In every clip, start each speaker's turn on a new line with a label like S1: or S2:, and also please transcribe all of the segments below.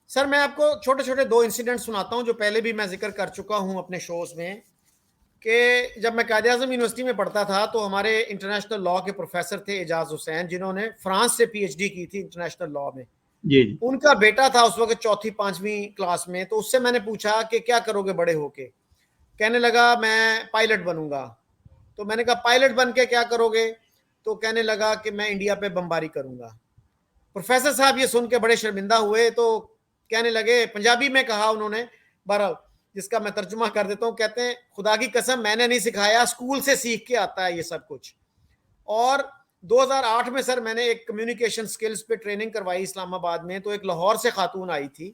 S1: سر میں آپ کو چھوٹے چھوٹے دو انسیڈنٹ سناتا ہوں جو پہلے بھی میں ذکر کر چکا ہوں اپنے شوز میں، کہ جب میں قائد اعظم یونیورسٹی میں پڑھتا تھا تو ہمارے انٹرنیشنل لا کے پروفیسر تھے اعجاز حسین، جنہوں نے فرانس سے پی ایچ ڈی کی تھی انٹرنیشنل لا میں.
S2: جی جی
S1: ان کا بیٹا تھا اس وقت چوتھی پانچویں کلاس میں، تو اس سے میں نے پوچھا کہ کیا کرو گے بڑے ہو کے؟ کہنے لگا میں پائلٹ بنوں گا. تو میں نے کہا پائلٹ بن کے کیا کرو گے؟ تو کہنے لگا کہ میں انڈیا پہ بمباری کروں گا. پروفیسر صاحب یہ سن کے بڑے شرمندہ ہوئے تو کہنے لگے، پنجابی میں کہا انہوں نے، بہرحال جس کا میں ترجمہ کر دیتا ہوں، کہتے ہیں خدا کی قسم میں نے نہیں سکھایا، اسکول سے سیکھ کے آتا ہے یہ سب کچھ. اور 2008 میں سر میں نے ایک کمیونیکیشن سکلز پہ ٹریننگ کروائی اسلام آباد میں، تو ایک لاہور سے خاتون آئی تھی،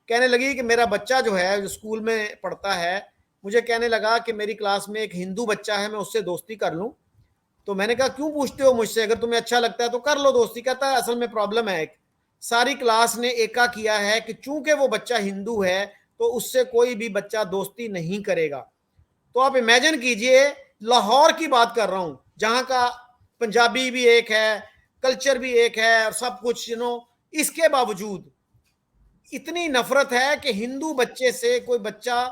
S1: کہنے لگی کہ میرا بچہ جو ہے جو اسکول میں پڑھتا ہے، مجھے کہنے لگا کہ میری کلاس میں ایک ہندو بچہ ہے، میں اس سے دوستی کر لوں. تو میں نے کہا کیوں پوچھتے ہو مجھ سے، اگر تمہیں اچھا لگتا ہے تو کر لو دوستی. کہتا ہے اصل میں پرابلم ہے، ایک ساری کلاس نے ایکا کیا ہے کہ چونکہ وہ بچہ ہندو ہے تو اس سے کوئی بھی بچہ دوستی نہیں کرے گا. تو آپ امیجن کیجئے، لاہور کی بات کر رہا ہوں جہاں کا پنجابی بھی ایک ہے، کلچر بھی ایک ہے اور سب کچھ اس کے باوجود اتنی نفرت ہے کہ ہندو بچے سے کوئی بچہ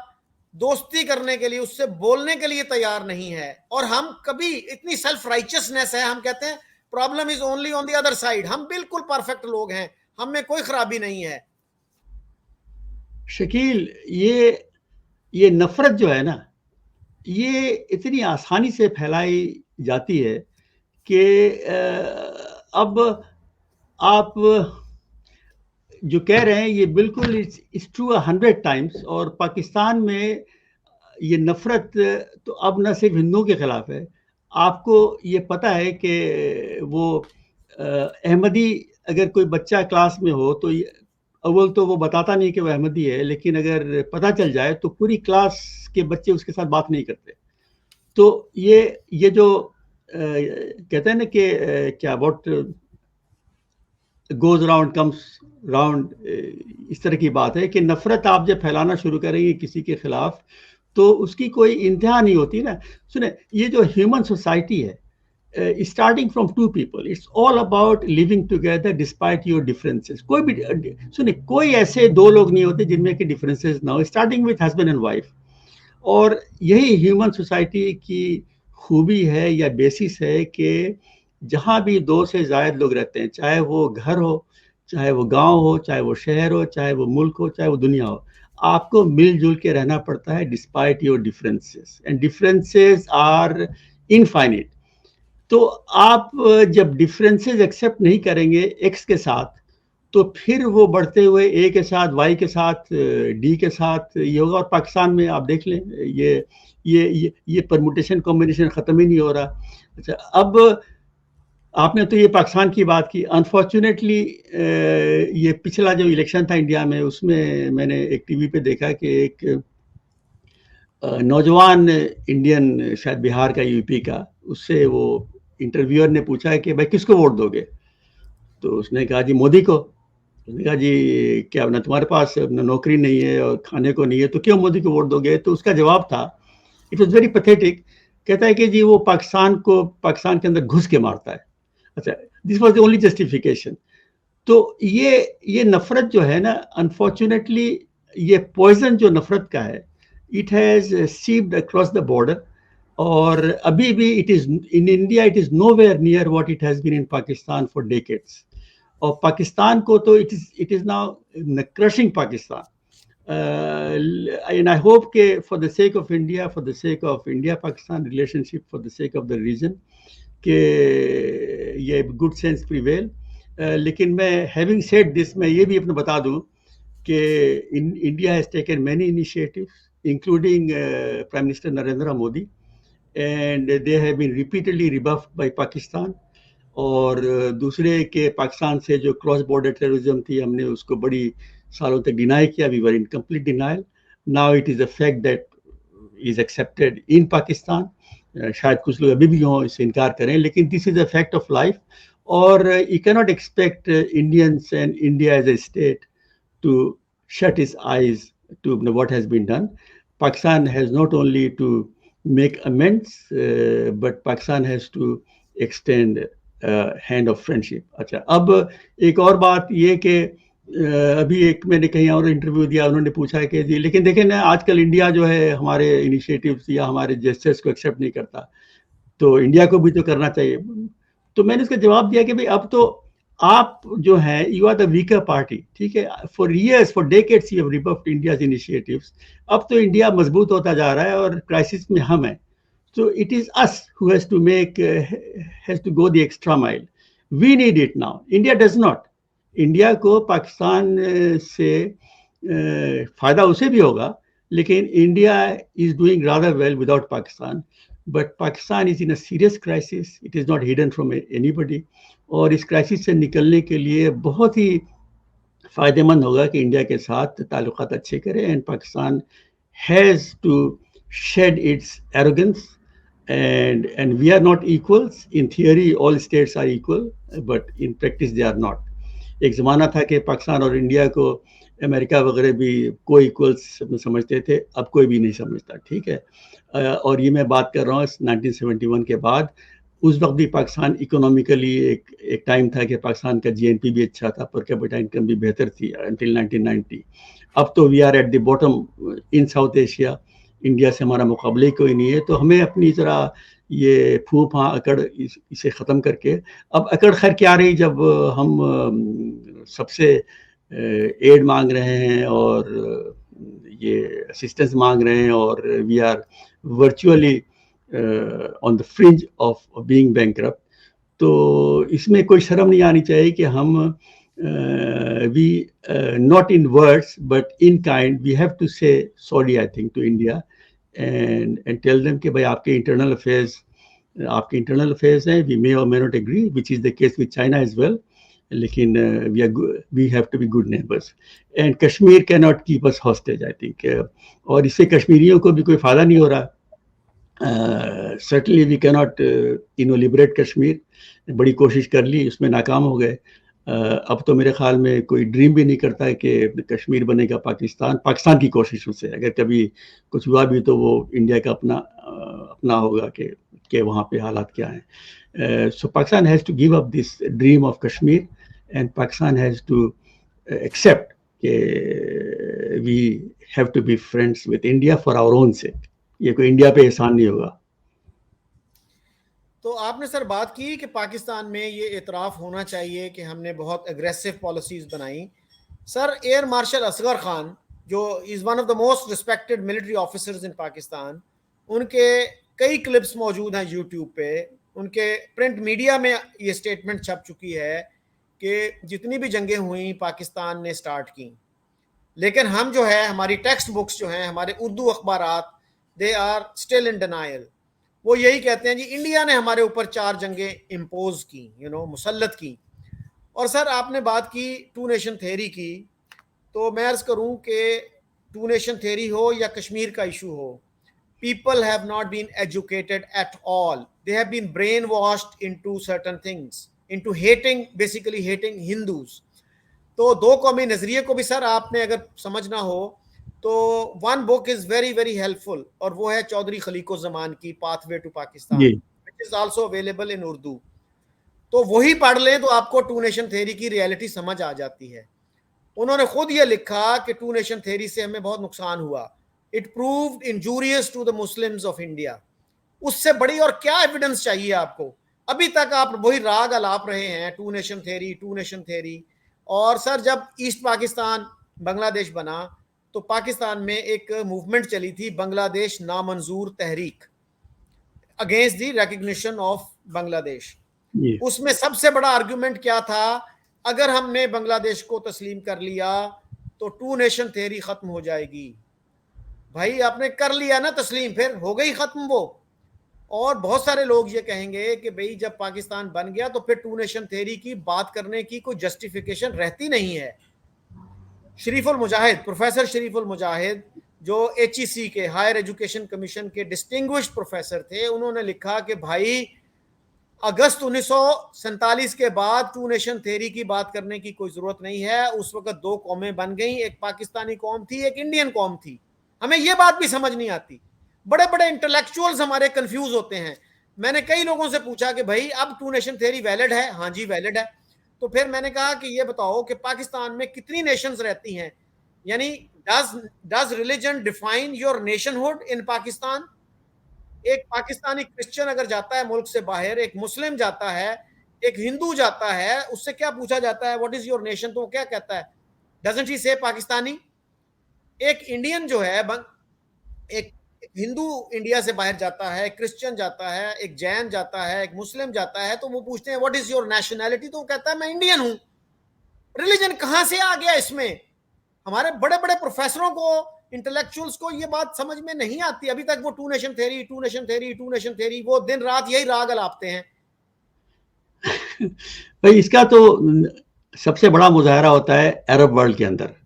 S1: دوستی کرنے کے لیے، اس سے بولنے کے لیے تیار نہیں ہے. اور ہم کبھی اتنی سیلف رائچسنس ہے، ہم کہتے ہیں problem is only on the other side. ہم بالکل پرفیکٹ لوگ ہیں، ہم میں کوئی خرابی نہیں ہے.
S2: شکیل، یہ نفرت جو ہے نا، یہ اتنی آسانی سے پھیلائی جاتی ہے کہ اب آپ جو کہہ رہے ہیں یہ بالکل it's true 100 times. اور پاکستان میں یہ نفرت تو اب نہ صرف ہندوؤں کے خلاف ہے. آپ کو یہ پتا ہے کہ وہ احمدی اگر کوئی بچہ کلاس میں ہو تو اول تو وہ بتاتا نہیں کہ وہ احمدی ہے، لیکن اگر پتہ چل جائے تو پوری کلاس کے بچے اس کے ساتھ بات نہیں کرتے. تو یہ جو کہتے ہیں نا کہ کیا what goes round comes round, اس طرح کی بات ہے کہ نفرت آپ جب پھیلانا شروع کریں گے کسی کے خلاف تو اس کی کوئی انتہا نہیں ہوتی نا. سنیں، یہ جو ہیومن سوسائٹی ہے، starting from two people, it's all about living together despite your differences. کوئی بھی سنیں، کوئی ایسے دو لوگ نہیں ہوتے جن میں کہ ڈفرینسز نہ ہو، starting with husband and wife. اور یہی ہیومن سوسائٹی کی خوبی ہے یا بیسس ہے کہ جہاں بھی دو سے زائد لوگ رہتے ہیں، چاہے وہ گھر ہو، چاہے وہ گاؤں ہو، چاہے وہ شہر ہو، چاہے وہ ملک ہو، چاہے وہ دنیا ہو، آپ کو مل جل کے رہنا پڑتا ہے despite your differences, and differences are infinite. تو آپ جب ڈفرینسز ایکسیپٹ نہیں کریں گے ایکس کے ساتھ، تو پھر وہ بڑھتے ہوئے اے کے ساتھ، وائی کے ساتھ، ڈی کے ساتھ یہ ہوگا. اور پاکستان میں آپ دیکھ لیں یہ پرموٹیشن کمبینیشن ختم ہی نہیں ہو رہا. اچھا، اب آپ نے تو یہ پاکستان کی بات کی. انفارچونیٹلی یہ پچھلا جو الیکشن تھا انڈیا میں، اس میں نے ایک ٹی وی پہ دیکھا کہ ایک نوجوان انڈین، شاید بہار کا، یو پی کا، اس سے وہ انٹرویور نے پوچھا کہ بھائی کس کو ووٹ دو گے؟ تو اس نے کہا جی مودی کو. اس نے کہا جی کیا نہ تمہارے پاس نوکری نہیں ہے اور کھانے کو نہیں ہے تو کیوں مودی کو ووٹ دو گے؟ تو اس کا جواب تھا، اٹ واز ویری پیتھیٹک. کہتا ہے کہ جی وہ پاکستان کے اندر گھس کے مارتا ہے. اچھا، this was the only justification. تو یہ نفرت جو ہے نا، انفارچونیٹلی یہ پوائزن جو نفرت کا ہے، it has seeped across the border. اور ابھی بھی it is in India, it is nowhere near what it has been in Pakistan for decades. اور پاکستان کو تو it is now crushing Pakistan. And I hope کہ for the sake of India, for the sake of India-Pakistan relationship, for the sake of the region, کہ یہ good sense prevail. لیکن میں having said this، میں یہ بھی اپنا بتا دوں کہ India has taken many initiatives, including Prime Minister Narendra Modi, and they have been repeatedly rebuffed by Pakistan. اور دوسرے کہ پاکستان سے جو کراس بارڈر ٹیررزم تھی، ہم نے اس کو بڑی سالوں تک ڈینائی کیا. We were in complete denial. Now it is a fact that is accepted in Pakistan. شاید کچھ لوگ ابھی بھی ہوں اس سے انکار کریں، لیکن this is a fact of life. اور you can not expect Indians and India as a state to shut its eyes to what has been done. Pakistan has not only to make amends, but Pakistan has to extend hand of friendship. اچھا، اب ایک اور بات یہ کہ ابھی ایک میں نے کہیں اور انٹرویو دیا, انہوں نے پوچھا کہ جی لیکن دیکھیں نا آج کل انڈیا جو ہے ہمارے انیشیٹوز یا ہمارے جسچرز کو ایکسیپٹ نہیں کرتا, تو انڈیا کو بھی تو کرنا چاہیے. تو میں نے اس کا جواب دیا کہ بھئی اب تو آپ جو ہیں you are the weaker party, ٹھیک ہے, for years for decades you have rebuffed India's initiatives. اب تو انڈیا مضبوط ہوتا جا رہا ہے اور کرائسس میں ہم ہیں. So it is us who has to go the extra mile. We need it now. India does not. India کو پاکستان سے فائدہ اسے بھی ہوگا, لیکن India is doing rather well without Pakistan. But Pakistan is in a serious crisis. It is not hidden from anybody. اور اس crisis سے نکلنے کے لیے بہت ہی فائدہ مند ہوگا کہ انڈیا کے ساتھ تعلقات اچھے کرے. And Pakistan has to shed its arrogance. And we are not equals. In theory, all states are equal, but in practice they are not. ایک زمانہ تھا کہ پاکستان اور انڈیا کو امریکہ وغیرہ بھی کو ایکولس سمجھتے تھے, اب کوئی بھی نہیں سمجھتا, ٹھیک ہے. اور یہ میں بات کر رہا ہوں 1971 کے بعد. اس وقت بھی پاکستان اکنومیکلی ایک ٹائم تھا کہ پاکستان کا GNP بھی اچھا تھا, پر کیپٹا انکم بھی بہتر تھی until 1990. اب تو we are at the bottom in South Asia. India سے ہمارا مقابلہ ہی کوئی نہیں ہے. تو ہمیں اپنی ذرا یہ پھو پھاں اکڑ اسے ختم کر کے, اب اکڑ خیر کیا رہی جب ہم سب سے ایڈ مانگ رہے ہیں اور یہ اسسٹنس مانگ رہے ہیں, اور we are virtually on the fringe of being bankrupt. تو اس میں کوئی شرم نہیں آنی چاہیے کہ ہم we not in words but in kind we have to say sorry I think to India and tell them کہ بھائی آپ کے internal affairs ہیں, we may or may not agree, which is the case with China as well, لیکن we have to be good neighbors and Kashmir cannot keep us hostage I think. اور اس سے کشمیریوں کو بھی کوئی فائدہ نہیں ہو رہا. certainly we cannot liberate Kashmir. بڑی کوشش کر لی, اس میں ناکام ہو گئے. اب تو میرے خیال میں کوئی ڈریم بھی نہیں کرتا ہے کہ کشمیر بنے گا پاکستان کی کوششوں سے. اگر کبھی کچھ ہوا بھی تو وہ انڈیا کا اپنا ہوگا کہ وہاں پہ حالات کیا ہیں. So Pakistan has to give up this dream of Kashmir and Pakistan has to accept کہ we have to be friends with India for our own sake. یہ کوئی انڈیا پہ احسان نہیں ہوگا.
S1: تو آپ نے سر بات کی کہ پاکستان میں یہ اعتراف ہونا چاہیے کہ ہم نے بہت اگریسو پالیسیز بنائیں. Sir air marshal Asghar Khan جو is one of the most respected military officers in Pakistan, ان کے کئی کلپس موجود ہیں یوٹیوب پہ. ان کے پرنٹ میڈیا میں یہ سٹیٹمنٹ چھپ چکی ہے کہ جتنی بھی جنگیں ہوئیں پاکستان نے سٹارٹ کی, لیکن ہم جو ہے ہماری ٹیکسٹ بکس جو ہیں, ہمارے اردو اخبارات, they are still in denial. وہ یہی کہتے ہیں جی انڈیا نے ہمارے اوپر 4 جنگیں امپوز کی, مسلط کی. اور سر آپ نے بات کی 2 نیشن تھیوری کی, تو میں عرض کروں کہ 2 نیشن تھیوری ہو یا کشمیر کا issue who, people have not been educated at all. They have been brainwashed into certain things, into basically hating Hindus. تو 2 قومی نظریے کو بھی سر آپ نے اگر سمجھنا ہو تو one book is very very helpful, اور وہ ہے چودھری خلیق الزمان کی pathway to Pakistan, which is also available in Urdu. تو وہی پڑھ لیں تو آپ کو 2 نیشن تھیوری کی ریئلٹی سمجھ آ جاتی ہے. انہوں نے خود یہ لکھا کہ 2 نیشن تھیوری سے ہمیں بہت نقصان ہوا. It proved injurious to the Muslims of India. اس سے بڑی اور کیا ایویڈنس چاہیے آپ کو؟ ابھی تک آپ وہی راگ الاپ رہے ہیں 2 نیشن تھیوری. اور سر جب ایسٹ پاکستان بنگلہ دیش بنا تو پاکستان میں ایک موومنٹ چلی تھی بنگلہ دیش نامنظور تحریک اگینسٹ دی ریکگنیشن آف بنگلہ دیش. اس میں سب سے بڑا آرگیومنٹ کیا تھا, اگر ہم نے بنگلہ دیش کو تسلیم کر لیا تو 2 نیشن تھیوری ختم ہو جائے گی. بھائی آپ نے کر لیا نا تسلیم, پھر ہو گئی ختم وہ. اور بہت سارے لوگ یہ کہیں گے کہ بھئی جب پاکستان بن گیا تو پھر 2 نیشن تھیوری کی بات کرنے کی کوئی جسٹیفیکیشن رہتی نہیں ہے. شریف المجاہد, پروفیسر شریف المجاہد جو HEC کے ہائر ایجوکیشن کمیشن کے ڈسٹنگوشڈ پروفیسر تھے, انہوں نے لکھا کہ بھائی اگست 1947 کے بعد 2 نیشن تھیوری کی بات کرنے کی کوئی ضرورت نہیں ہے. اس وقت 2 قومیں بن گئیں, ایک پاکستانی قوم تھی, ایک انڈین قوم تھی. ہمیں یہ بات بھی سمجھ نہیں آتی. بڑے بڑے انٹلیکچوئلز ہمارے کنفیوز ہوتے ہیں. میں نے کئی لوگوں سے پوچھا کہ بھائی اب 2 نیشن تھیوری ویلڈ ہے؟ ہاں جی ویلڈ ہے. تو پھر میں نے کہا کہ یہ بتاؤ کہ پاکستان میں کتنی نیشنز رہتی ہیں, یعنی does religion define your nationhood in Pakistan? ایک پاکستانی کرسچن اگر جاتا ہے ملک سے باہر, ایک مسلم جاتا ہے, ایک ہندو جاتا ہے, اس سے کیا پوچھا جاتا ہے واٹ از یور نیشن, تو وہ کیا کہتا ہے, ڈزنٹ ہی سے پاکستانی؟ ایک انڈین جو ہے, ایک ہندو انڈیا سے باہر جاتا ہے, کرسچن جاتا ہے, ایک جین جاتا ہے, ایک مسلم جاتا ہے, تو وہ پوچھتے ہیں واٹ از یور نیشنلٹی, تو وہ کہتا ہے میں انڈین ہوں. ریلیجن کہاں سے آ گیا اس میں؟ ہمارے بڑے بڑے پروفیسروں کو, انٹلیکچوئلس کو یہ بات سمجھ میں نہیں آتی ابھی تک. وہ two nation theory, two nation theory, two nation theory, وہ دن رات یہی راگ الاپتے ہیں.
S2: بھائی اس کا تو سب سے بڑا مظاہرہ ہوتا ہے عرب ورلڈ کے اندر.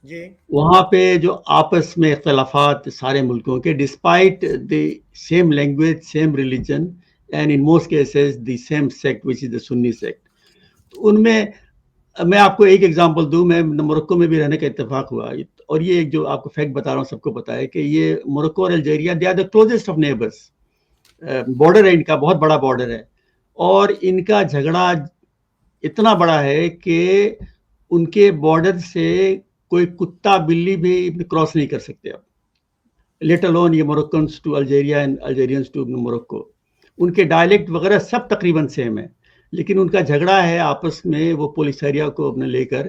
S1: جی
S2: وہاں پہ جو آپس میں اختلافات سارے ملکوں کے, despite the same language, same religion, and in most cases the same sect which is the Sunni sect, ان میں میں آپ کو ایک ایگزامپل دوں. میں موروکو میں بھی رہنے کا اتفاق ہوا, اور یہ جو آپ کو فیکٹ بتا رہا ہوں سب کو پتا ہے کہ یہ موروکو اور Algeria they are the closest of neighbours. Border ہے ان کا, بہت بڑا بارڈر ہے, اور ان کا جھگڑا اتنا بڑا ہے کہ ان کے بارڈر سے کوئی کتا بلی بھی کراس نہیں کر سکتے اب, لیٹ الون یہ Moroccans to Algeria and Algerians to Morocco. ان کے ڈائلیکٹ وغیرہ سب تقریباً سیم ہے, لیکن ان کا جھگڑا ہے آپس میں وہ پولیسیریا کو اپنے لے کر.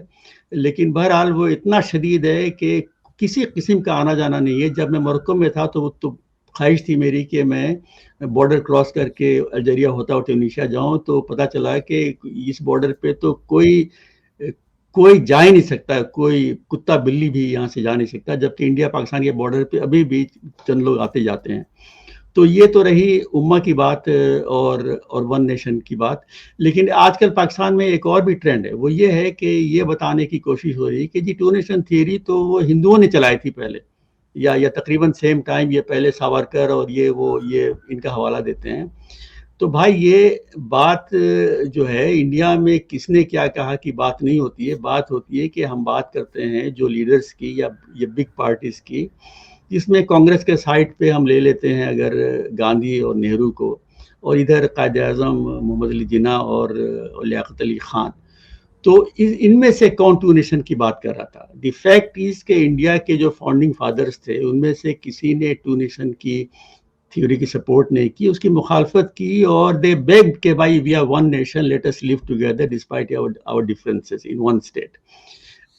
S2: لیکن بہرحال وہ اتنا شدید ہے کہ کسی قسم کا آنا جانا نہیں ہے. جب میں موروکو میں تھا تو خواہش تھی میری کہ میں بارڈر کراس کر کے الجیریا ہوتا ہوا ٹیونیشیا جاؤں, تو پتہ چلا کہ اس بارڈر پہ تو کوئی جا ہی نہیں سکتا, کوئی کتا بلی بھی یہاں سے جا نہیں سکتا, جبکہ انڈیا پاکستان کے بارڈر پہ ابھی بھی چند لوگ آتے جاتے ہیں. تو یہ تو رہی امہ کی بات اور ون نیشن کی بات. لیکن آج کل پاکستان میں ایک اور بھی ٹرینڈ ہے, وہ یہ ہے کہ یہ بتانے کی کوشش ہو رہی ہے کہ جی ٹو نیشن تھیوری تو وہ ہندوؤں نے چلائی تھی پہلے, یا تقریباً سیم ٹائم, یہ پہلے ساورکر اور یہ ان کا حوالہ دیتے ہیں. تو بھائی یہ بات جو ہے انڈیا میں کس نے کیا کہا کی بات نہیں ہوتی ہے. بات ہوتی ہے کہ ہم بات کرتے ہیں جو لیڈرز کی یا یہ بگ پارٹیز کی, جس میں کانگریس کے سائٹ پہ ہم لے لیتے ہیں اگر گاندھی اور نہرو کو, اور ادھر قائد اعظم محمد علی جناح اور لیاقت علی خان. تو ان میں سے کون ٹو نیشن کی بات کر رہا تھا؟ دی فیکٹ از کہ انڈیا کے جو فاؤنڈنگ فادرز تھے ان میں سے کسی نے ٹو نیشن کی تھیوری کی سپورٹ نہیں کی, اس کی مخالفت کی, اور دے بیگڈ کہ بھائی we are one nation, let us live together despite our differences in one state.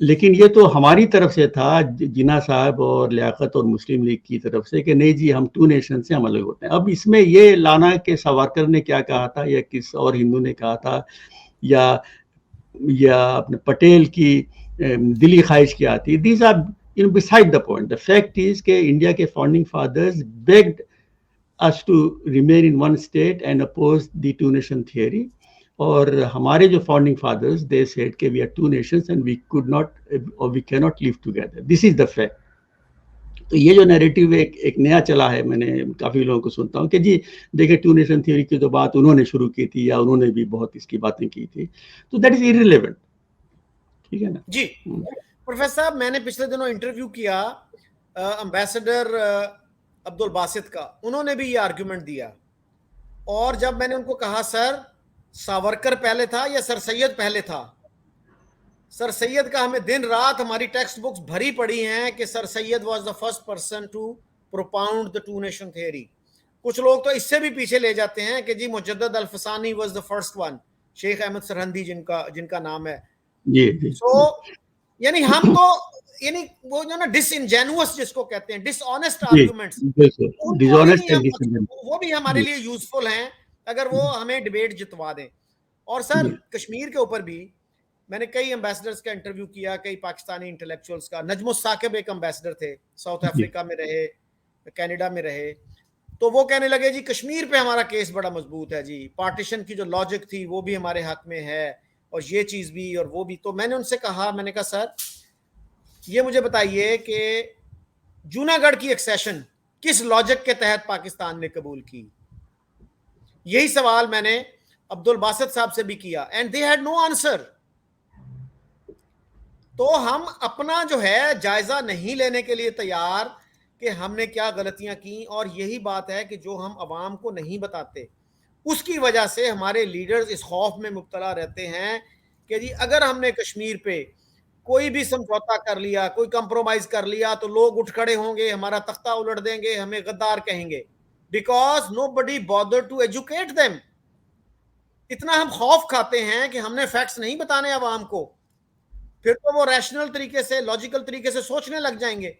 S2: لیکن یہ تو ہماری طرف سے تھا, جناح صاحب اور لیاقت اور مسلم لیگ کی طرف سے, کہ نہیں جی ہم ٹو نیشن سے ہم الگ ہوتے ہیں. اب اس میں یہ لانا کہ ساورکر نے کیا کہا تھا یا کس اور ہندو نے کہا تھا یا اپنے پٹیل کی دلی خواہش کیا تھی, these are beside the point. The fact is کہ انڈیا کے founding fathers begged us to remain in one state and oppose the two nation theory. اور ہمارے جو فاؤنڈنگ فادرز they said کہ we are two nations and we could not or we cannot live together. This is the fact. تو یہ جو narrative ایک نیا چلا ہے, میں نے کافی لوگوں کو سنتا ہوں کہ جی دیکھیں ٹو نیشن تھیوری کی تو بات انہوں نے شروع کی تھی یا انہوں نے بھی بہت اس کی باتیں کی تھی, تو دیٹ از irrelevant. ٹھیک ہے نا
S1: جی پروفیسر صاحب, میں نے پچھلے دنوں انٹرویو کیا امبیسڈر عبد الباسط کا, انہوں نے بھی یہ آرگیومنٹ دیا, اور جب میں نے ان کو کہا سر ساورکر پہلے تھا یا سر سید پہلے تھا, سر سید کا ہمیں دن رات ہماری ٹیکسٹ بکس بھری پڑی ہیں کہ sir Syed was the first person to propound the two nation theory. کچھ لوگ تو اس سے بھی پیچھے لے جاتے ہیں کہ جی مجدد الفسانی واز دا فرسٹ ون, شیخ احمد سرہندی جن کا نام ہے.
S2: جی
S1: سو یعنی ہم تو یعنی وہ جو نا ڈس انجینوس جس کو کہتے ہیں, ڈس آنےسٹ آرگیومنٹس, وہ بھی ہمارے لیے یوزفل ہیں اگر وہ ہمیں ڈیبیٹ جتوا دیں. اور سر کشمیر کے اوپر بھی میں نے کئی امبیسڈرز کا انٹرویو کیا, کئی پاکستانی انٹلیکچوئلز کا. نجم الثاقب ایک امبیسڈر تھے, ساؤتھ افریقہ میں رہے, کینیڈا میں رہے, تو وہ کہنے لگے جی کشمیر پہ ہمارا کیس بڑا مضبوط ہے, جی پارٹیشن کی جو لاجک تھی وہ بھی ہمارے حق میں ہے, اور یہ چیز بھی اور وہ بھی. تو میں نے ان سے کہا, میں نے کہا سر یہ مجھے بتائیے کہ جوناگڑھ کی ایکسیشن کس لاجک کے تحت پاکستان نے قبول کی؟ یہی سوال میں نے عبد الباسط صاحب سے بھی کیا, and they had no answer. تو ہم اپنا جو ہے جائزہ نہیں لینے کے لیے تیار کہ ہم نے کیا غلطیاں کی, اور یہی بات ہے کہ جو ہم عوام کو نہیں بتاتے اس کی وجہ سے ہمارے لیڈرز اس خوف میں مبتلا رہتے ہیں کہ جی اگر ہم نے کشمیر پہ کوئی بھی سمجھوتا کر لیا, کوئی کمپرومائز کر لیا, تو لوگ اٹھ کھڑے ہوں گے, ہمارا تختہ الٹ دیں گے, ہمیں غدار کہیں گے, because nobody bother to educate them. اتنا ہم خوف کھاتے ہیں کہ ہم نے فیکٹس نہیں بتانے عوام کو, پھر تو وہ ریشنل طریقے سے, لاجیکل طریقے سے سوچنے لگ جائیں گے,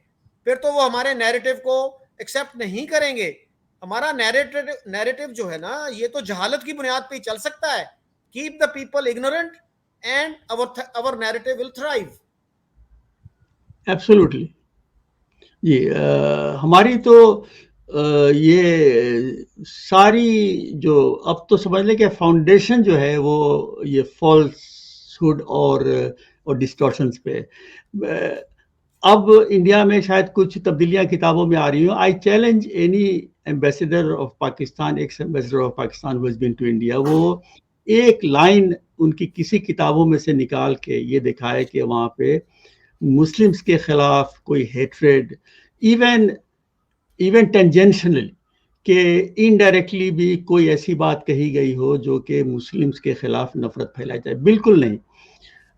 S1: پھر تو وہ ہمارے نیریٹو کو ایکسیپٹ نہیں کریں گے. ہمارا نیریٹو جو ہے نا, یہ تو جہالت کی بنیاد پہ ہی چل سکتا ہے. Keep the people ignorant and our narrative will thrive.
S2: Absolutely. جی ہماری تو یہ ساری جو اب تو سمجھ لیں کہ فاؤنڈیشن جو ہے وہ یہ فالس ہوڈ اور ڈسٹورشنس پہ. اب انڈیا میں شاید کچھ تبدیلیاں کتابوں میں آ رہی ہوں. آئی challenge any ambassador of Pakistan, x ambassador of Pakistan who has been to India, وہ ایک لائن ان کی کسی کتابوں میں سے نکال کے یہ دکھائے کہ وہاں پہ مسلمس کے خلاف کوئی ہیٹریڈ, ایون ٹینجنشنلی, کہ انڈائریکٹلی بھی کوئی ایسی بات کہی گئی ہو جو کہ مسلمس کے خلاف نفرت پھیلائی جائے. بالکل نہیں.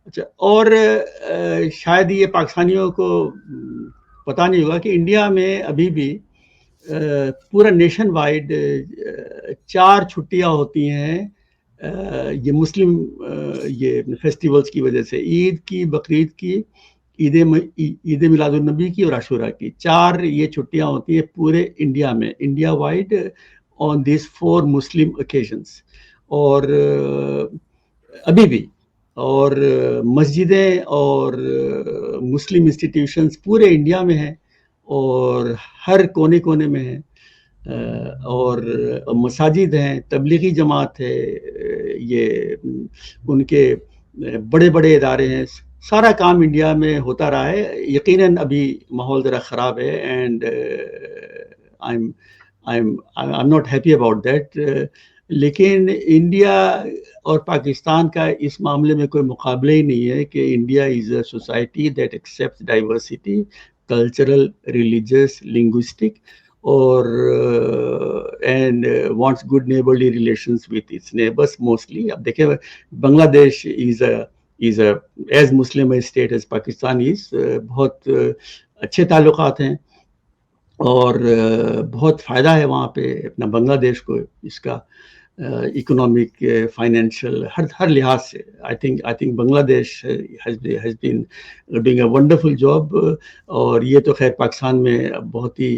S2: اچھا, اور شاید یہ پاکستانیوں کو پتہ نہیں ہوگا کہ انڈیا میں ابھی بھی پورا نیشن وائڈ 4 چھٹیاں ہوتی ہیں یہ مسلم یہ فیسٹیولز کی وجہ سے, عید کی, بقرعید کی, عید میلاد النبی کی اور عاشورہ کی. 4 یہ چھٹیاں ہوتی ہیں پورے انڈیا میں, India wide on these 4 Muslim occasions. اور ابھی بھی, اور مسجدیں اور مسلم انسٹیٹیوشنز پورے انڈیا میں ہیں اور ہر کونے کونے میں ہیں, اور مساجد ہیں, تبلیغی جماعت ہے, یہ ان کے بڑے بڑے ادارے ہیں. سارا کام انڈیا میں ہوتا رہا ہے. یقیناً ابھی ماحول ذرا خراب ہے and I'm not happy about that. لیکن انڈیا اور پاکستان کا اس معاملے میں کوئی مقابلہ ہی نہیں ہے کہ India is a society that accepts diversity, cultural, religious, linguistic, اور and wants good neighbourly relations with its neighbours mostly. اب دیکھیں بنگلہ دیش is as Muslim a state as Pakistan is, بہت اچھے تعلقات ہیں اور بہت فائدہ ہے وہاں پہ اپنا بنگلہ دیش کو اس کا اکنامک, فائنینشیل, ہر لحاظ سے. I think بنگلہ دیش has been doing a wonderful job. اور یہ تو خیر پاکستان میں بہت ہی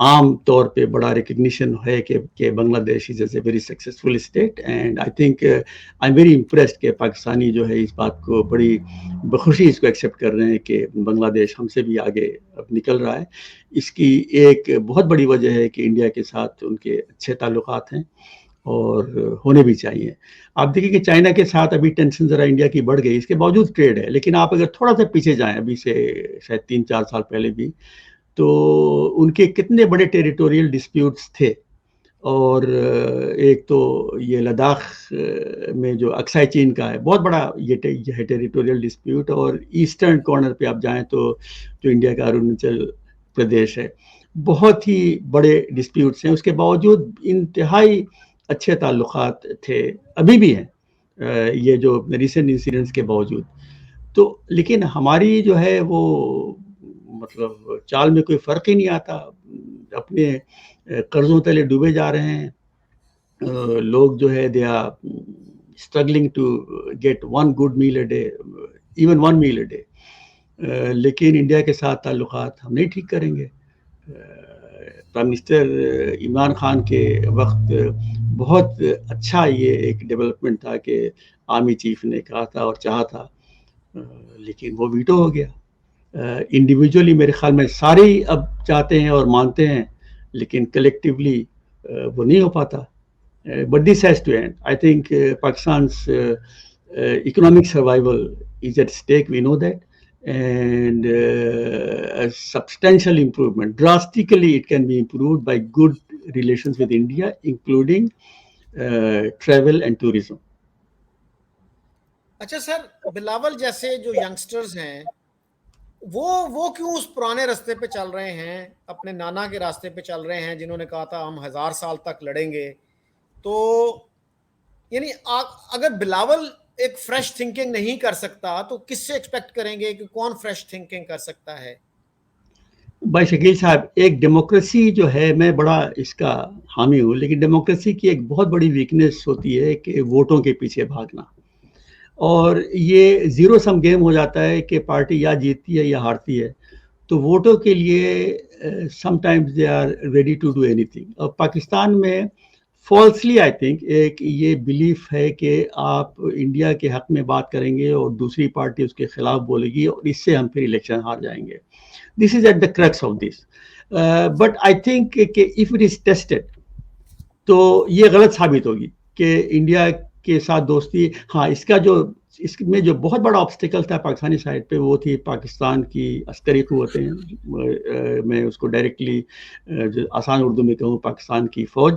S2: عام طور پہ بڑا ریکگنیشن ہے کہ Bangladesh is a very successful state. And I think I am very impressed کہ پاکستانی جو ہے اس بات کو بڑی بخوشی اس کو ایکسیپٹ کر رہے ہیں کہ بنگلہ دیش ہم سے بھی آگے اب نکل رہا ہے. اس کی ایک بہت بڑی وجہ ہے کہ انڈیا کے ساتھ ان کے اچھے تعلقات ہیں اور ہونے بھی چاہیے. آپ دیکھیں کہ چائنا کے ساتھ ابھی ٹینشن ذرا انڈیا کی بڑھ گئی, اس کے باوجود ٹریڈ ہے. لیکن آپ اگر تھوڑا سا پیچھے جائیں, ابھی سے شاید 3-4 سال پہلے بھی, تو ان کے کتنے بڑے ٹیریٹوریل ڈسپیوٹس تھے. اور ایک تو یہ لداخ میں جو اکسائی چین کا ہے بہت بڑا یہ ہے ٹیریٹوریل ڈسپیوٹ, اور ایسٹرن کارنر پہ آپ جائیں تو جو انڈیا کا اروناچل پردیش ہے, بہت ہی بڑے ڈسپیوٹس ہیں. اس کے باوجود انتہائی اچھے تعلقات تھے, ابھی بھی ہیں یہ جو ریسنٹ انسیڈنٹس کے باوجود. تو لیکن ہماری جو ہے وہ مطلب چال میں کوئی فرق ہی نہیں آتا, اپنے قرضوں تلے ڈوبے جا رہے ہیں. لوگ جو ہے they are struggling to get one good meal a day, even one meal a day. لیکن انڈیا کے ساتھ تعلقات ہم نہیں ٹھیک کریں گے. پرائم منسٹر عمران خان کے وقت بہت اچھا یہ ایک ڈیولپمنٹ تھا کہ آرمی چیف نے کہا تھا اور چاہا تھا, لیکن وہ ویٹو ہو گیا. انڈیویجولی میرے خیال میں سارے اب چاہتے ہیں اور مانتے ہیں, لیکن کلیکٹیولی وہ نہیں ہو پاتا. But this has to end. I think پاکستان's economic survival is at stake, we know that, and a substantial improvement, drastically it can be improved by good relations with India, including travel and tourism.
S1: اچھا سر, بلاول جیسے جو youngsters ہیں وہ کیوں اس پرانے راستے پہ چل رہے ہیں, اپنے نانا کے راستے پہ چل رہے ہیں جنہوں نے کہا تھا ہم 1000 سال تک لڑیں گے؟ تو یعنی اگر بلاول ایک فریش تھنکنگ نہیں کر سکتا تو کس سے ایکسپیکٹ کریں گے کہ کون فریش تھنکنگ کر سکتا ہے؟
S2: بھائی شکیل صاحب، ایک ڈیموکریسی جو ہے، میں بڑا اس کا حامی ہوں، لیکن ڈیموکریسی کی ایک بہت بڑی ویکنیس ہوتی ہے کہ ووٹوں کے پیچھے بھاگنا، اور یہ زیرو سم گیم ہو جاتا ہے کہ پارٹی یا جیتتی ہے یا ہارتی ہے. تو ووٹوں کے لیے sometimes they are ready to do anything. اور پاکستان میں فالسلی آئی تھنک ایک یہ بلیف ہے کہ آپ انڈیا کے حق میں بات کریں گے اور دوسری پارٹی اس کے خلاف بولے گی اور اس سے ہم پھر الیکشن ہار جائیں گے. This is at the crux of this. But I think کہ اف اٹ از ٹیسٹڈ تو یہ غلط ثابت ہوگی کہ انڈیا کے ساتھ دوستی. ہاں، اس میں جو بہت بڑا آبسٹیکل تھا پاکستانی سائڈ پہ وہ تھی پاکستان کی عسکری قوتیں. میں اس کو ڈائریکٹلی آسان اردو میں کہوں، پاکستان کی فوج.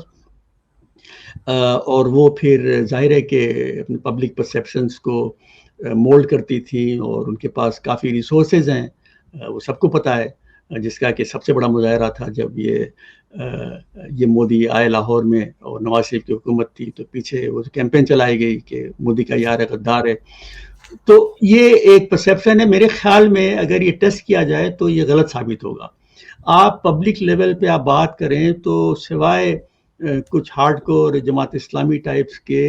S2: اور وہ پھر ظاہر ہے کہ اپنے پبلک پرسیپشنز کو مولڈ کرتی تھیں، اور ان کے پاس کافی ریسورسز ہیں، وہ سب کو پتہ ہے. جس کا کہ سب سے بڑا مظاہرہ تھا جب یہ مودی آئے لاہور میں اور نواز شریف کی حکومت تھی، تو پیچھے وہ کیمپین چلائی گئی کہ مودی کا یار ہے، غدار ہے. تو یہ ایک پرسیپشن ہے. میرے خیال میں اگر یہ ٹیسٹ کیا جائے تو یہ غلط ثابت ہوگا. آپ پبلک لیول پہ آپ بات کریں تو سوائے کچھ hard core Jamaat Islami types کے،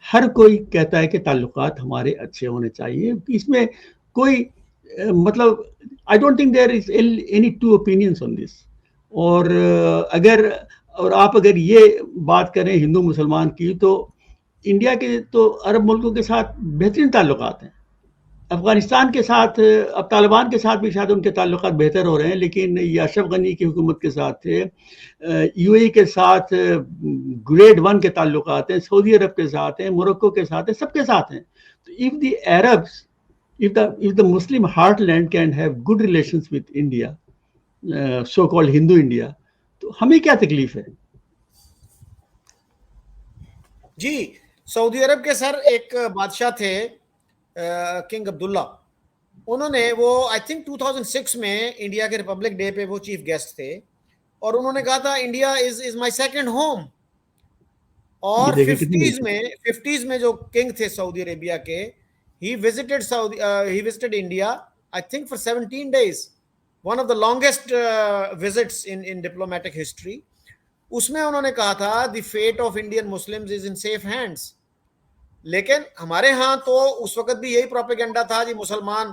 S2: ہر کوئی کہتا ہے کہ تعلقات ہمارے اچھے ہونے چاہیے. اس میں کوئی مطلب I don't think there is any two opinions on this. اور آپ اگر یہ بات کریں ہندو مسلمان کی، تو انڈیا کے تو عرب ملکوں کے ساتھ بہترین تعلقات ہیں. افغانستان کے ساتھ، اب طالبان کے ساتھ بھی شاید ان کے تعلقات بہتر ہو رہے ہیں، لیکن یہ اشرف غنی کی حکومت کے ساتھ تھے. یو اے کے ساتھ گریڈ 1 کے تعلقات ہیں، سعودی عرب کے ساتھ ہیں، موروکو کے ساتھ ہیں، سب کے ساتھ ہیں. تو if the Arabs, if the Muslim heartland can have good relations with India, so called Hindu India, تو ہمیں کیا تکلیف ہے؟
S1: جی، سعودی عرب کے سر ایک بادشاہ تھے کنگ عبداللہ. انہوں نے وہ آئی تھنک 2006 میں انڈیا کے ریپبلک ڈے پہ وہ چیف گیسٹ تھے، اور انہوں نے کہا تھا India is my second home. اور 50s میں جو کنگ تھے سعودی عربیہ کے، he visited India I think for 17 days, one of the longest visits in diplomatic history. اس میں انہوں نے کہا تھا the fate of Indian Muslims is in safe hands. لیکن ہمارے ہاں تو اس وقت بھی یہی پروپیگنڈا تھا جی مسلمان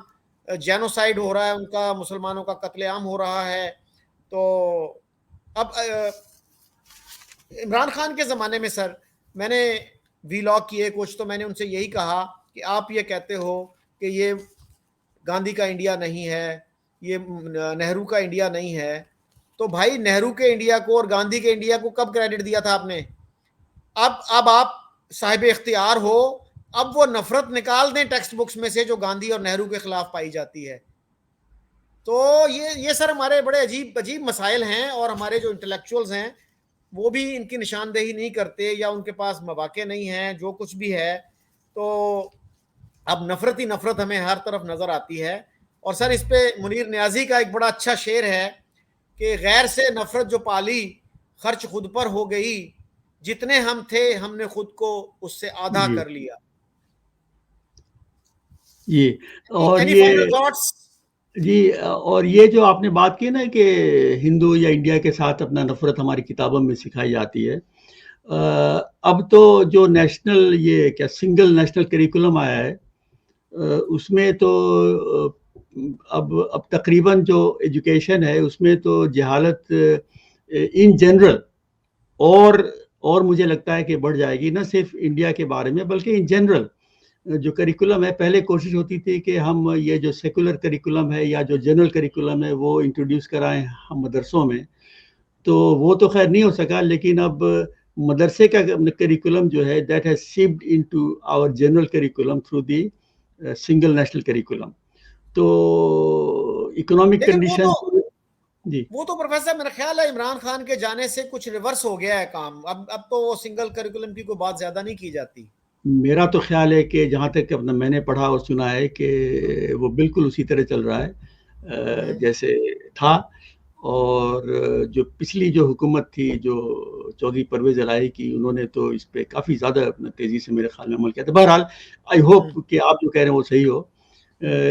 S1: جینوسائڈ ہو رہا ہے، ان کا مسلمانوں کا قتل عام ہو رہا ہے. تو اب عمران خان کے زمانے میں سر میں نے ویلاگ کیے کچھ، تو میں نے ان سے یہی کہا کہ آپ یہ کہتے ہو کہ یہ گاندھی کا انڈیا نہیں ہے، یہ نہرو کا انڈیا نہیں ہے. تو بھائی نہرو کے انڈیا کو اور گاندھی کے انڈیا کو کب کریڈٹ دیا تھا آپ نے؟ اب آپ صاحب اختیار ہو، اب وہ نفرت نکال دیں ٹیکسٹ بکس میں سے جو گاندھی اور نہرو کے خلاف پائی جاتی ہے. تو یہ سر ہمارے بڑے عجیب مسائل ہیں، اور ہمارے جو انٹلیکچوئلز ہیں وہ بھی ان کی نشاندہی نہیں کرتے، یا ان کے پاس مواقع نہیں ہیں، جو کچھ بھی ہے. تو اب نفرت ہی نفرت ہمیں ہر طرف نظر آتی ہے. اور سر اس پہ منیر نیازی کا ایک بڑا اچھا شعر ہے کہ غیر سے نفرت جو پالی خرچ خود پر ہو گئی، جتنے ہم تھے ہم نے خود کو اس سے آدھا کر لیا.
S2: اور یہ جو آپ نے بات کی نا کہ ہندو یا انڈیا کے ساتھ اپنا نفرت ہماری کتابوں میں سکھائی جاتی ہے. اب تو جو نیشنل یہ کیا سنگل نیشنل کریکولم آیا ہے، اس میں تو اب تقریباً جو ایجوکیشن ہے اس میں تو جہالت ان جنرل اور مجھے لگتا ہے کہ بڑھ جائے گی، نہ صرف انڈیا کے بارے میں بلکہ ان جنرل جو کریکولم ہے. پہلے کوشش ہوتی تھی کہ ہم یہ جو سیکولر کریکولم ہے یا جو جنرل کریکولم ہے وہ انٹروڈیوس کرائیں ہم مدرسوں میں، تو وہ تو خیر نہیں ہو سکا. لیکن اب مدرسے کا کریکولم جو ہے that has shaped into our general curriculum through the single national curriculum. تو اکنامک کنڈیشن
S1: جی وہ تو پروفیسر میرا خیال ہے عمران خان کے جانے سے کچھ ریورس ہو گیا ہے کام. اب تو وہ سنگل کریکولم کی کوئی بات زیادہ نہیں کی جاتی.
S2: میرا تو خیال ہے کہ جہاں تک اپنا میں نے پڑھا اور سنا ہے کہ وہ بالکل اسی طرح چل رہا ہے جیسے تھا. اور جو پچھلی جو حکومت تھی جو چودھری پرویز الہی کی، انہوں نے تو اس پہ کافی زیادہ تیزی سے میرے خیال میں عمل کیا تھا. بہرحال آئی ہوپ کہ آپ جو کہہ رہے ہیں وہ صحیح ہو.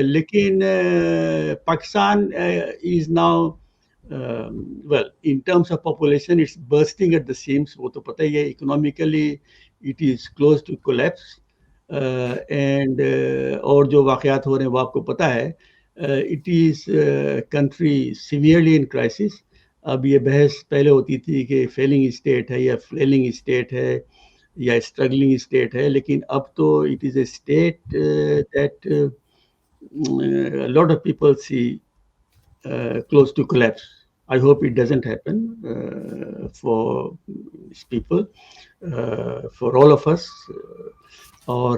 S2: لیکن Pakistan is now well in terms of population it's bursting at the seams. وہ تو پتہ ہی ہے. economically it is close to collapse and اور جو واقعات ہو رہے ہیں وہ آپ کو پتہ ہے. it is country severely in crisis. اب یہ بحث پہلے ہوتی تھی کہ فیلنگ اسٹیٹ ہے یا فیلنگ اسٹیٹ ہے یا اسٹرگلنگ اسٹیٹ ہے، لیکن اب تو it is a state that a lot of people see close to collapse. I hope it doesn't happen for these people, for all of us, or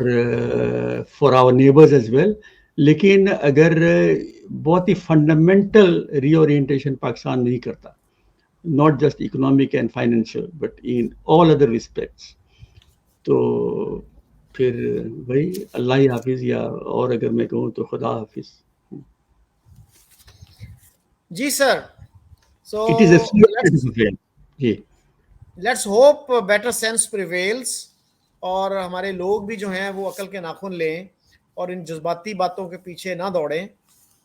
S2: for our neighbors as well. لیکن اگر بہت ہی fundamental ری orientation Pakistan نہیں کرتا، not just economic and financial but in all other respects، تو پھر بھائی اللہ ہی حافظ، یا اور اگر میں کہوں تو خدا حافظ.
S1: جی sir. So
S2: It is a serious event. جی
S1: let's hope better sense prevails, اور ہمارے لوگ بھی جو ہیں وہ عقل کے ناخن لیں اور ان جذباتی باتوں کے پیچھے نہ دوڑیں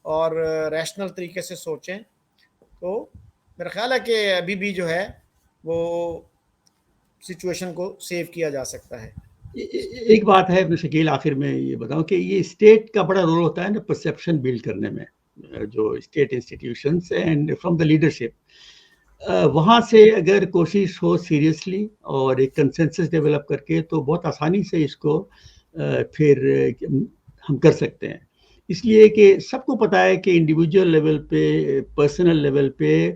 S1: اور ریشنل طریقے سے سوچیں. تو میرا خیال ہے کہ ابھی بھی جو ہے وہ سچویشن کو سیو کیا جا سکتا ہے.
S2: ایک بات ہے شکیل، آخر میں یہ بتاؤں کہ یہ اسٹیٹ کا بڑا رول ہوتا ہے نا پرسیپشن بلڈ کرنے میں، جو state institutions and from the leadership, وہاں سے اگر کوشش ہو سیریسلی اور ایک کنسنسس ڈیولپ کر کے تو بہت آسانی سے اس کو پھر ہم کر سکتے ہیں. اس لیے کہ سب کو پتہ ہے کہ انڈیویجول لیول پہ، پرسنل لیول پہ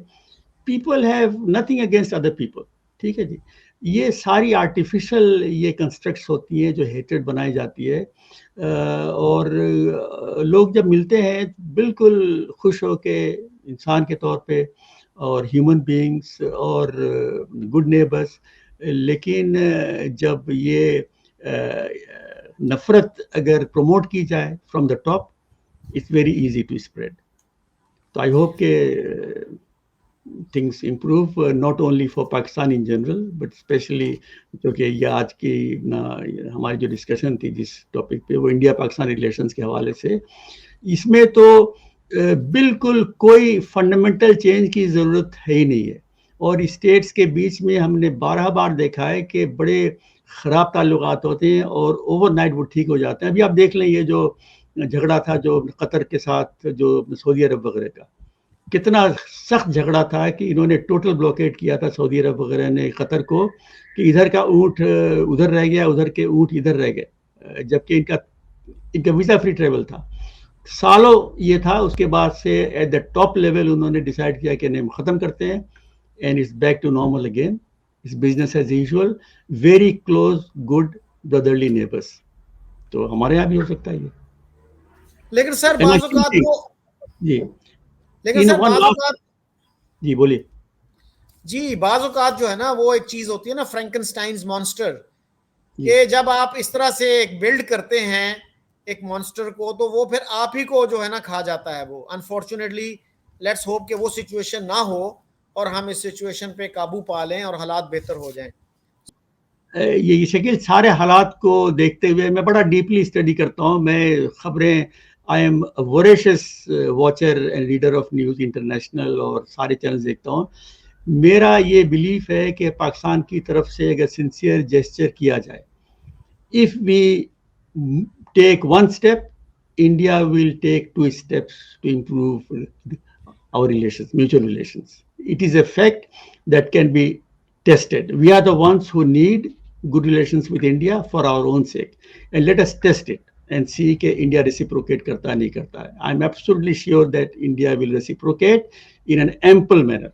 S2: people have nothing against other people. ٹھیک ہے جی. یہ ساری آرٹیفیشل یہ کنسٹرکٹس ہوتی ہیں جو ہیٹریڈ بنائی جاتی ہے، اور لوگ جب ملتے ہیں بالکل خوش ہو کے انسان کے طور پہ اور ہیومن بینگس اور گڈ نیبرس، لیکن جب یہ نفرت اگر پروموٹ کی جائے from the top, it's very easy to spread. تو آئی ہوپ کہ things improve not only for Pakistan in general but especially کیونکہ یہ آج کی ہماری جو ڈسکشن تھی جس ٹاپک پہ وہ انڈیا پاکستان ریلیشنز کے حوالے سے، اس میں تو بالکل کوئی فنڈامنٹل چینج کی ضرورت ہے ہی نہیں ہے. اور اسٹیٹس کے بیچ میں ہم نے 12 بار دیکھا ہے کہ بڑے خراب تعلقات ہوتے ہیں اور اوور نائٹ وہ ٹھیک ہو جاتے ہیں. ابھی آپ دیکھ لیں یہ جو جھگڑا تھا جو قطر کے ساتھ، جو سعودی عرب وغیرہ کا، کتنا سخت جھگڑا تھا کہ انہوں نے ٹوٹل بلوکیٹ کیا تھا سعودی عرب وغیرہ نے قطر کو، کہ ادھر کا اونٹ ادھر رہ گیا، ادھر کے اونٹ ادھر رہ گئے، جبکہ ان کا ویزا فری ٹریول تھا. سالوں یہ تھا. اس کے بعد سے ایٹ دا ٹاپ لیول انہوں نے ڈیسائیڈ کیا کہ نہیں ختم کرتے ہیں، and it's back to normal again. It's business as usual, very close good brotherly neighbours. تو ہمارے یہاں بھی ہو سکتا ہے یہ.
S1: لیکن سر بعض اوقات وہ
S2: جی
S1: لیکن سر بعض اوقات
S2: جی بولیے.
S1: جی بعض اوقات جو ہے نا وہ ایک چیز ہوتی ہے نا فرینکنسٹائنز مانسٹر، کہ جب آپ اس طرح سے ایک بلڈ کرتے ہیں ایک مانسٹر کو تو وہ پھر آپ ہی کو جو ہے نا کھا جاتا ہے وہ. انفارچونیٹلی لیٹس ہوپ کہ وہ سچویشن نہ ہو اور ہم اس سچویشن پہ قابو پا لیں اور حالات بہتر ہو جائیں.
S2: یہ شکل سارے حالات کو دیکھتے ہوئے میں بڑا ڈیپلی اسٹڈی کرتا ہوں. میں خبریں I am voracious watcher and reader of News International اور سارے چینلز دیکھتا ہوں. میرا یہ بلیف ہے کہ پاکستان کی طرف سے اگر سنسیئر جیسچر کیا جائے، if we take one step, India will take 2 steps to improve our relations, mutual relations. It is a fact that can be tested. We are the ones who need good relations with India for our own sake, and let us test it and see کہ India reciprocate کرتا نہیں کرتا ہے. I'm absolutely sure that India will reciprocate in an ample manner.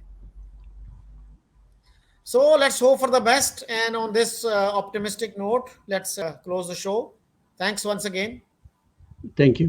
S1: So let's hope for the best, and on this optimistic note, let's close the show. Thanks once again.
S2: Thank you.